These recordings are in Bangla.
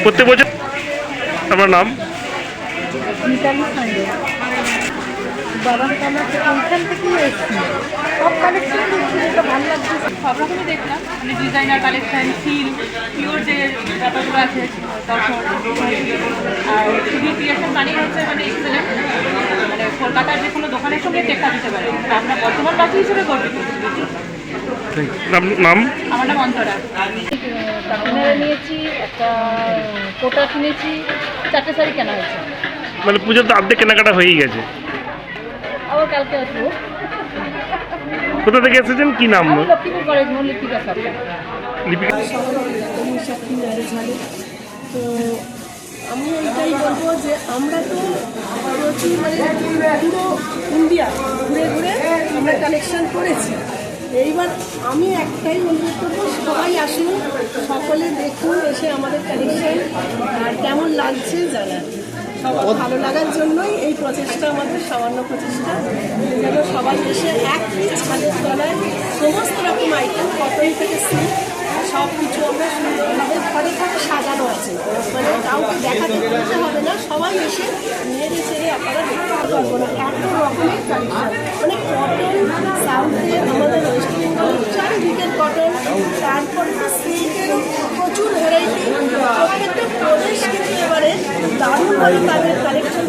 প্রত্যেক বছর। আপনার নাম? সব রকমই দেখলাম, মানে ডিজাইনার কালেকশন, সিল, পিওর যে ব্যাপারগুলো আছে, তারপর আর ছবি ক্রিয়েশন মানেই হচ্ছে মানে এক্সেলেন্ট, মানে কলকাতার যে কোনো দোকানের সঙ্গে টেক্কা দিতে পারে। আমরা বর্তমান বাকি হিসেবে গর্বিত। নাম? আমার নাম অন্তরা। ক্যামেরা নিয়েছি, একটা কোটা কিনেছি, 4টে শাড়ি কেনা হয়েছে। মানে পুজোর তো অর্ধেক কেনাকাটা হয়েই গেছে। আবার কালকে আসবো। কোথা থেকে এসেছেন, কি নাম? লক্ষ্মীপুর কলেজ, লিপিকা সরকার। লিপিকা। তো আমি এটাই বলবো যে আমরা তো প্রচুর মানে পুরো ইন্ডিয়া ঘুরে ঘুরে আমরা কালেকশন করেছি। এইবার আমি একটাই অনুরোধ করবো, সবাই আসুন, সকলে দেখুন, এসে আমাদের কালেকশন আর কেমন লাগছে জানান। সবার ভালো লাগার জন্যই এই প্রচেষ্টা, আমাদের সামান্য প্রচেষ্টা, যেন সবাই এসে এক ছাদের তলায় সমস্ত রকম আইটেম, কটন থেকে সিল্ক, সব কিছু আমরা সুন্দরভাবে ঘরে ঘরে সাজানো আছে। মানে কাউকে দেখাতে করতে হবে না, সবাই এসে নেড়ে চেড়ে আপনারা দেখতে পারবো না, এত রকমের কালেকশন। মানে কটন সাউথে, আমাদের ওয়েস্ট বেঙ্গল চারিদিকের কটন, তারপরে তো সিল্কের প্রচুর ভ্যারাইটি। প্রত্যেকটা প্রদেশ কিন্তু এবারে দারুণভাবে তাদের কালেকশন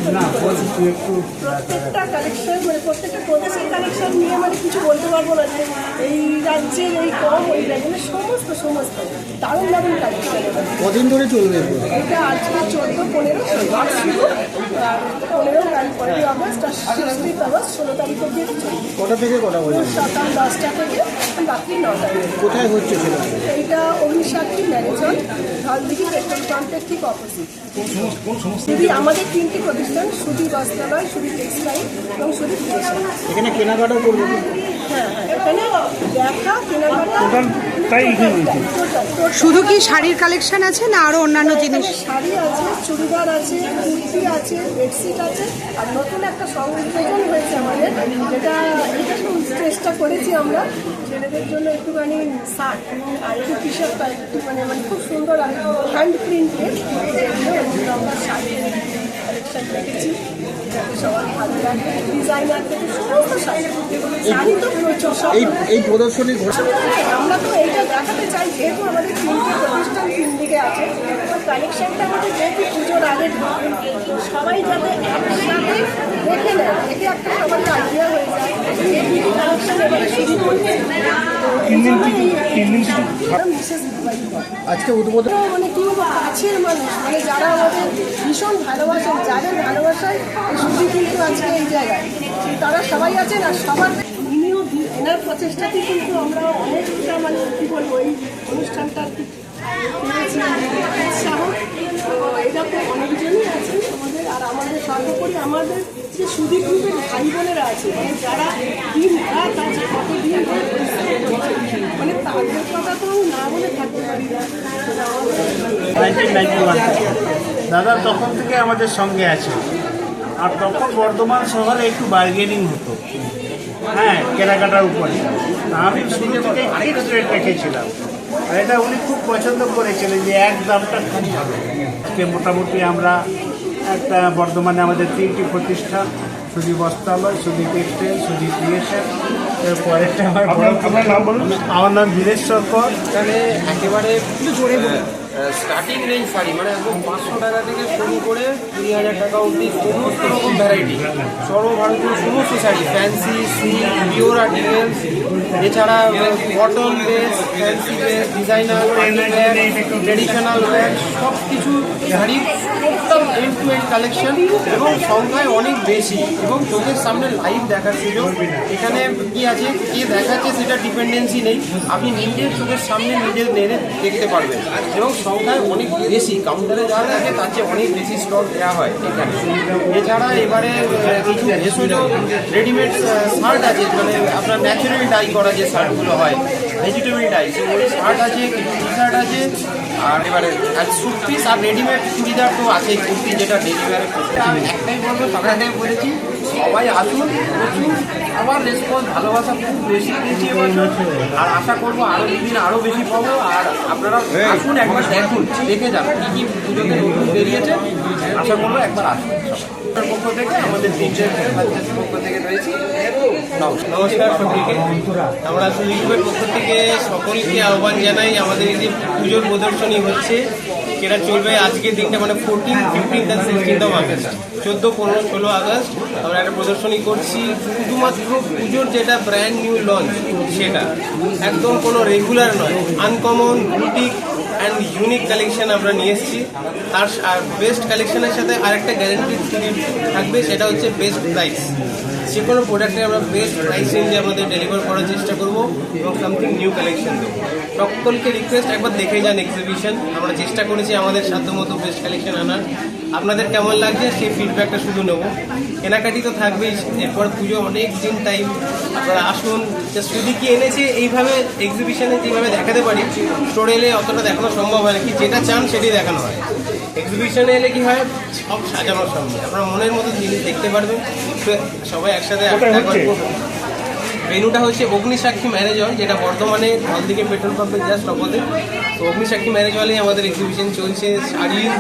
প্রত্যেকটা কালেকশন, মানে প্রত্যেকটা প্রদেশের কালেকশন নিয়ে মানে কিছু বলতে পারবো না যে এই রাজ্যের এই কম ওই রাজ্যের সমস্ত দারুণ দারুণ কালেকশন। কদিন ধরে চলবে এটা? আজকে 14-15 শুরু, 15 তারিখ 15 আগস্ট আর 16 আগস্ট 16 তারিখ অব্দি চলবে। কটা থেকে কটা পর্যন্ত? সকাল 10টা থেকে রাত্রি 9টা। কোথায় হচ্ছে সেটা? এইটা অগ্নিসাক্ষী ম্যারেজ হল, ঢলদিঘি পেট্রোল পাম্পের ঠিক অপোজিট। যদি আমাদের 3টি প্রতিষ্ঠান, সুধী বস্ত্রালয়, সুধী টেক্সটাইল এবং সুধী ক্রিয়েশন। এখানে কেনাকাটা করবো? হ্যাঁ, এখানে দেখা কেনাকাটা শুধু কি শাড়ির কালেকশন আছে না আরো অন্যান্য জিনিস? শাড়ি আছে, চুড়িদার আছে, কুর্তি আছে, বেডশিট আছে, আর নতুন একটা সংযোজন হয়েছে আমাদের, যেটা চেষ্টা করেছি আমরা ছেলেদের জন্য একটুখানি শার্ট আর একটু টি শার্ট, একটু মানে খুব সুন্দর আর হ্যান্ড প্রিন্টের আমরা শাড়ির কালেকশন রেখেছি, যাতে সবার ভালো লাগে। ডিজাইনার থেকে সমস্ত শাড়ি তো প্রচুর। এই প্রদর্শনী আমরা তো এইটা দেখাতে চাই, যেহেতু আমাদের 3টে প্রতিষ্ঠান 3 দিকে আছে, তো কালেকশনটা আমাদের যেহেতু পুজোর আগে সবাই যাতে একসাথে দেখে নেয়, দেখে একটা সবার আইডিয়া হয়ে যায় কালেকশন এবারে শুরু করছে। আজকে উদ্বোধন মানে কি কাছের মানুষ, মানে যারা আমাদের ভীষণ ভালোবাসেন, যাদের ভালোবাসায় সুধী কিন্তু আজকে এই জায়গায়, তারা সবাই আছেন। আর সবার এনার প্রচেষ্টাতেই কিন্তু আমরা অনেকটা মানে কী বলবো, এই অনুষ্ঠানটার উৎসাহ এরকম অনেকজনই আছেন আমাদের। আর আমাদের সর্বোপরি আমাদের যে সুধী গ্রুপের ভাই বোনেরা আছে, মানে যারা দিন রাত আছে, কতদিন মানে তাদের কথা তো না বলে থাকতে পারি না। 1991 দাদা তখন থেকে আমাদের সঙ্গে আছে। আর তখন বর্ধমান শহরে একটু বার্গেনিং হতো, হ্যাঁ, কেনাকাটার উপরে। আমি শুরু থেকে ফিক্সড রেট রেখেছিলাম, আর এটা উনি খুব পছন্দ করেছিলেন যে এক দামটা খুব ভালো। মোটামুটি আমরা একটা বর্ধমানে আমাদের 3টি প্রতিষ্ঠান, সুধী বস্ত্রালয়, সুধী টেক্সটাইল, সুধী ক্রিয়েশন। এরপরেরটা আমার নাম বীরেশ্বর কর। এখানে একেবারে স্টার্টিং রেঞ্জ শাড়ি, মানে একদম 500 টাকা থেকে শুরু করে 20,000 টাকা অবধি সমস্ত রকম ভ্যারাইটি, সর্বভারতীয় সমস্ত sari, fancy, silk, pure articles, এছাড়া cotton base, fancy base, designer, traditional wear, সব কিছু sari total end to end collection, এবং সংখ্যায় অনেক বেশি, এবং চোখের সামনে লাইভ দেখার সুযোগ। এখানে কি আছে, কে দেখাচ্ছে সেটা ডিপেন্ডেন্সি নেই, আপনি নিজের চোখের সামনে নিজের নেড়ে দেখতে পারবেন, এবং সংখ্যায় অনেক বেশি, কাউন্টারে যা থাকে তার চেয়ে অনেক বেশি স্টক দেওয়া হয় এখানে। এছাড়া এবারে কিছু ভেষজ রেডিমেড শার্ট আছে, মানে আপনার ন্যাচারাল ডাই করা যে শার্টগুলো হয়, ভেজিটেবল ডাই, ওই শার্ট আছে, টি শার্ট আছে, আর এবারে আর স্যুট পিস আর রেডিমেড চুড়িদার তো আছেই, কুর্তি যেটা ডেলিভারি একটাই বলবো, সবাই বলেছি সবাই আসুন, প্রচুর আবার রেসপন্স ভালোবাসা খুব বেশি পেয়েছি এবছর। আর আশা করবো আরও দিন আরও বেশি পাবো। আর আপনারা আসুন, একবার দেখুন, দেখে যান কী কী পুজোতে নতুন বেরিয়েছে। আশা করবো একবার আসুন সবাই। পক্ষ থেকে আমাদের পক্ষ থেকে রয়েছি। নমস্কার সবাইকে। আমরা সুদীপের পক্ষ থেকে সকলকে আহ্বান জানাই। আমাদের এই যে পুজোর প্রদর্শনী হচ্ছে, যেটা চলবে আজকের দিনটা মানে 14, 15 আর 16 আগস্ট, 14, 15, 16 আগস্ট আমরা একটা প্রদর্শনী করছি। শুধুমাত্র পুজোর যেটা ব্র্যান্ড নিউ লঞ্চ, সেটা একদম কোনো রেগুলার নয়, uncommon, boutique and unique collection আমরা নিয়ে এসেছি। আর বেস্ট কালেকশনের সাথে আরেকটা গ্যারেন্টি থাকবে, সেটা হচ্ছে বেস্ট প্রাইস। যে কোনো প্রোডাক্টে আমরা বেস্ট প্রাইস রেঞ্জে আমাদের ডেলিভার করার চেষ্টা করবো এবং সামথিং নিউ কালেকশন দেবো। সকলকে রিকোয়েস্ট, একবার দেখে যান এক্সিবিশন। আমরা চেষ্টা করেছি আমাদের সাধ্যমতো বেস্ট কালেকশন আনার। আপনাদের কেমন লাগছে সেই ফিডব্যাকটা শুধু নেবো। কেনাকাটি তো থাকবেই, এরপর পুজো অনেক দিন টাইম। আপনারা আসুন, শুধু কি এনেছে এইভাবে এক্সিবিশনে যেভাবে দেখাতে পারি, স্টোরে এলে অতটা দেখানো সম্ভব হয় না। কি যেটা চান সেটাই দেখানো হয়। এক্সিবিশনে এলে কি হয়, সব সাজানোর সামনে আপনারা মনের মতো জিনিস দেখতে পারবেন। সবাই একসাথে ভেন্যুটা হচ্ছে অগ্নিসাক্ষী ম্যারেজ হল, যেটা বর্ধমানে হলদিকে পেট্রোল পাম্পের জাস্ট অপোজিট। তো অগ্নিসাক্ষী ম্যারেজ হলেই আমাদের এক্সিবিশন চলছে। শাড়ির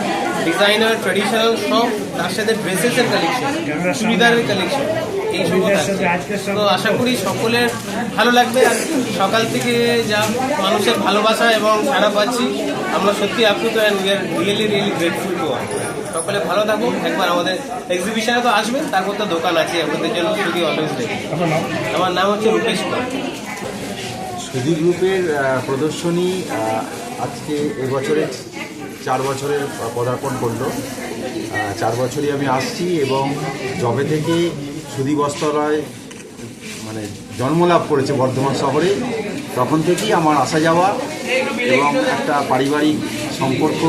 ডিজাইনার, ট্র্যাডিশনাল সব, তার সাথে ড্রেসেসের কালেকশন, চুড়িদারের কালেকশন, এই সব থাকছে। তো আশা করি সকলের ভালো লাগবে। আর সকাল থেকে যা মানুষের ভালোবাসা এবং সাড়া পাচ্ছি, আমরা সত্যি আপ্লুত and we are really grateful to all. সকলে ভালো থাকুন। একবার আমাদের এক্সিবিশনে তো আসবেন, তারপর তো দোকান আছে আপনাদের জন্য, শুধু অলওয়েজ রেডি। আমার নাম হচ্ছে রূপেশ কর। সুধী গ্রুপের প্রদর্শনী আজকে এবছরের 4 বছরের পদার্পণ করলো। 4 বছরই আমি আসছি এবং যবে থেকে সুধী বস্ত্রালয় মানে জন্মলাভ করেছে বর্ধমান শহরে, তখন থেকেই আমার আসা যাওয়া এবং একটা পারিবারিক সম্পর্ক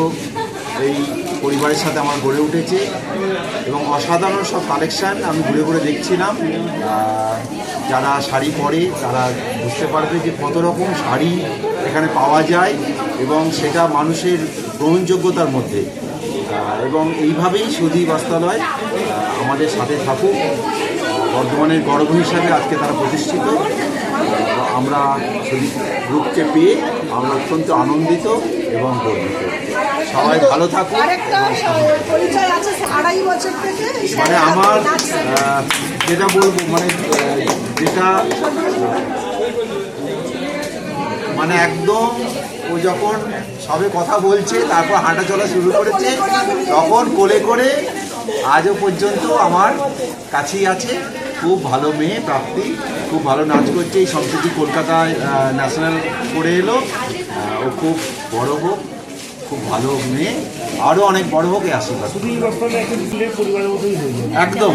এই পরিবারের সাথে আমার গড়ে উঠেছে এবং অসাধারণ সব কালেকশান আমি ঘুরে ঘুরে দেখছিলাম। যারা শাড়ি পরে তারা বুঝতে পারবে যে কত রকম শাড়ি এখানে পাওয়া যায় এবং সেটা মানুষের গ্রহণযোগ্যতার মধ্যে। এবং এইভাবেই সুধী বস্ত্রালয় আমাদের সাথে থাকুক। বর্ধমানের গর্ব হিসাবে আজকে তারা প্রতিষ্ঠিত। আমরা সুধী গ্রুপকে পেয়ে আমরা অত্যন্ত আনন্দিত এবং গর্বিত। সবাই ভালো থাকুন। মানে আমার যেটা বলবো, মানে যেটা মানে একদম ও যখন সবে কথা বলছে, তারপর হাঁটা চলা শুরু করেছে, তখন কোলে করে আজও পর্যন্ত আমার কাছেই আছে। খুব ভালো মেয়ে, প্রাপ্তি খুব ভালো নাচ করছে। এই সম্প্রতি কলকাতায় ন্যাশনাল করে এলো। ও খুব বড় হোক, খুব ভালো মেয়ে, আরও অনেক বড় হোক এই আশীর্বাদ। একদম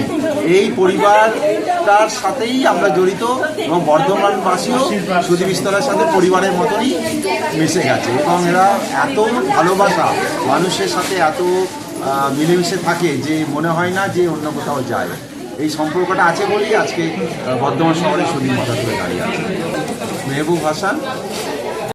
এই পরিবারটার সাথেই আমরা জড়িত এবং বর্ধমানবাসীও সুধী বিস্তারের সাথে পরিবারের মতনই মিশে গেছে এবং এরা এত ভালোবাসা, মানুষের সাথে এত মিলেমিশে থাকে যে মনে হয় না যে অন্য কোথাও যায়। এই সম্পর্কটা আছে বলেই আজকে বর্ধমান শহরে সুধী মাথা তুলে দাঁড়িয়ে আছে। মেহবুব হাসান,